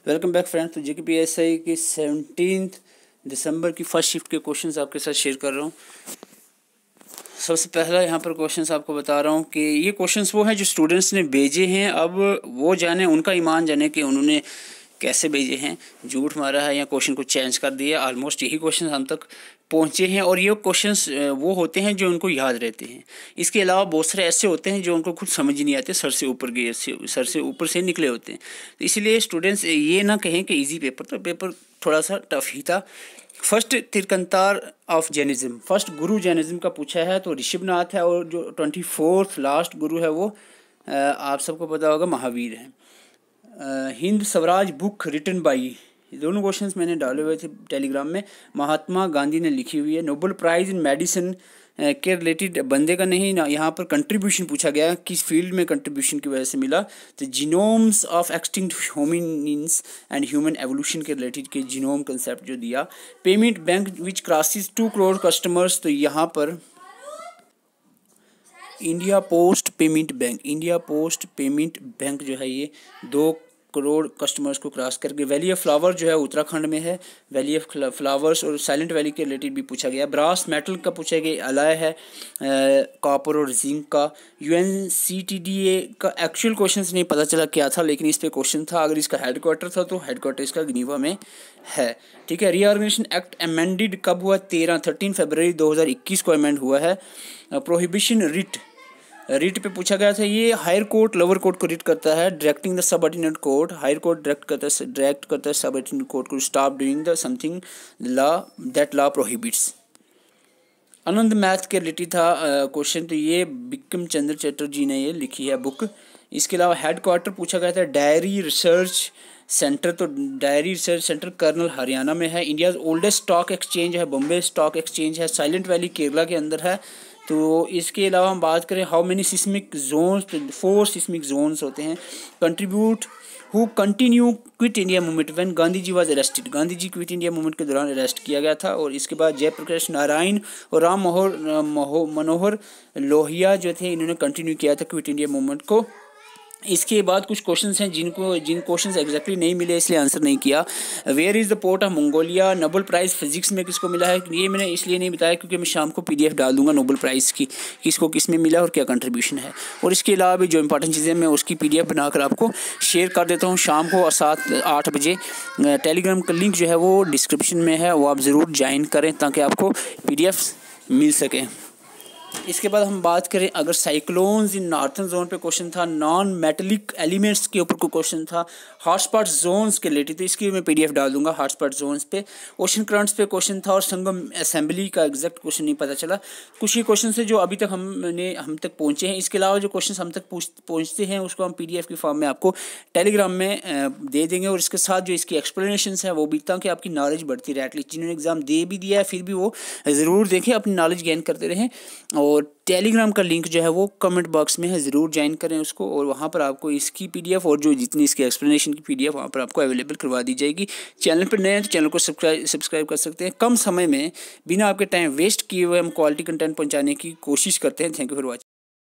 Welcome back friends. तो जेके PSI की 17 दिसंबर की फर्स्ट शिफ्ट के क्वेश्चंस आपके साथ शेयर कर रहा हूँ। सबसे पहला यहाँ पर क्वेश्चंस आपको बता रहा हूँ कि ये क्वेश्चंस वो हैं जो स्टूडेंट्स ने भेजे हैं। अब वो जाने, उनका ईमान जाने कि उन्होंने कैसे भेजे हैं, झूठ मारा है या क्वेश्चन को चेंज कर दिया। ऑलमोस्ट यही क्वेश्चन हम तक पहुँचे हैं और ये क्वेश्चंस वो होते हैं जो उनको याद रहते हैं। इसके अलावा बहुत सारे ऐसे होते हैं जो उनको खुद समझ ही नहीं आते, सर से ऊपर से निकले होते हैं। तो इसीलिए स्टूडेंट्स ये ना कहें कि इजी पेपर, तो पेपर थोड़ा सा टफ ही था। फर्स्ट तीर्थंकर of Jainism, first Guru Jainism का पूछा है तो ऋषभनाथ है, और जो 24th लास्ट गुरु है वो आप सबको पता होगा महावीर है। Hind Swaraj book written by, दोनों क्वेश्चंस मैंने डाले हुए थे टेलीग्राम में, महात्मा गांधी ने लिखी हुई है। नोबेल प्राइज़ इन मेडिसिन के रिलेटेड बंदे का नहीं ना, यहाँ पर कंट्रीब्यूशन पूछा गया, किस फील्ड में कंट्रीब्यूशन की वजह से मिला। तो genomes of extinct hominins and human evolution के रिलेटेड के जीनोम कंसेप्ट जो दिया। Payment bank which crosses 2 crore customers, तो यहाँ पर India post payment bank, India post payment bank जो है ये 2 करोड़ कस्टमर्स को क्रॉस करके। वैली ऑफ फ्लावर जो है उत्तराखंड में है, वैली ऑफ फ्लावर्स और साइलेंट वैली के रिलेटेड भी पूछा गया। ब्रास मेटल का पूछा गया, अलाय है कॉपर और जिंक का। UNCTDA का एक्चुअल क्वेश्चन नहीं पता चला क्या था, लेकिन इस पे क्वेश्चन था। अगर इसका हेडक्वार्टर था तो हेडक्वार्टर इसका जिनीवा में है। ठीक है। रीऑर्गेनाइजेशन एक्ट अमेंडेड कब हुआ? 13 फरवरी 2021 को अमेंड हुआ है। प्रोहिबिशन रिट पे पूछा गया था, ये हायर कोर्ट लोअर कोर्ट को रिट करता है। Directing the subordinate court, higher court direct करता है सबऑर्डिनेट कोर्ट को stop doing the something law that law prohibits. Anand Math के रिलेटेड था क्वेश्चन, तो ये बिक्रम चंद्र चटर्जी ने ये लिखी है बुक। इसके अलावा हेड क्वार्टर पूछा गया था डायरी रिसर्च सेंटर, तो dairy research centre Karnal Haryana में है। इंडिया ओल्डेस्ट स्टॉक एक्सचेंज है बॉम्बे स्टॉक एक्सचेंज है, साइलेंट वैली केरला के अंदर है। तो इसके अलावा हम बात करें हाउ मेनी सिस्मिक जोन्स, तो 4 सिस्मिक जोन्स होते हैं। Contribute who continue quit India movement when Gandhi ji was arrested, Gandhi ji quit India movement के दौरान अरेस्ट किया गया था। और इसके बाद जयप्रकाश नारायण और राम मनोहर लोहिया जो थे, इन्होंने कंटिन्यू किया था क्विट इंडिया मूवमेंट को। इसके बाद कुछ क्वेश्चंस हैं जिन क्वेश्चंस एग्जैक्टली नहीं मिले इसलिए आंसर नहीं किया। Where is the port of Mongolia, Nobel prize physics में किसको मिला है, ये मैंने इसलिए नहीं बताया क्योंकि मैं शाम को PDF डाल दूंगा नोबेल प्राइज़ की, किसको किस में मिला और क्या कंट्रीब्यूशन है। और इसके अलावा भी जो इंपॉर्टेंट चीज़ें मैं उसकी PDF बनाकर आपको शेयर कर देता हूँ शाम को 7-8 बजे। टेलीग्राम का लिंक जो है वो डिस्क्रिप्शन में है, वो आप ज़रूर ज्वाइन करें ताकि आपको PDF मिल सके। इसके बाद हम बात करें अगर साइक्लोन्स इन नॉर्थन जोन पे क्वेश्चन था, नॉन मेटेलिक एलिमेंट्स के ऊपर कोई क्वेश्चन था, हॉटस्पॉट जोन्स के रिलेटेड, तो इसकी मैं PDF डाल दूंगा हॉटस्पॉट जोन्स पे। ओशन करंट्स पे क्वेश्चन था और संगम असेंबली का एग्जैक्ट क्वेश्चन नहीं पता चला। कुछ ही क्वेश्चन है जो अभी तक हम तक पहुँचे हैं। इसके अलावा जो क्वेश्चन हम तक पहुँचते हैं उसको हम PDF की फॉर्म में आपको टेलीग्राम में दे देंगे। और इसके साथ जो इसकी एक्सप्लेनेशन है वो भी, ताकि आपकी नॉलेज बढ़ती रहे। एटलीस्ट जिन्होंने एग्जाम दे भी दिया है फिर भी वो ज़रूर देखें, अपनी नॉलेज गेन करते रहें। और टेलीग्राम का लिंक जो है वो कमेंट बॉक्स में है, ज़रूर ज्वाइन करें उसको। और वहाँ पर आपको इसकी PDF और जो जितनी इसकी एक्सप्लेनेशन की PDF वहाँ पर आपको अवेलेबल करवा दी जाएगी। चैनल पर नए हैं तो चैनल को सब्सक्राइब कर सकते हैं। कम समय में बिना आपके टाइम वेस्ट किए हुए हम क्वालिटी कंटेंट पहुँचाने की कोशिश करते हैं। Thank you for watching.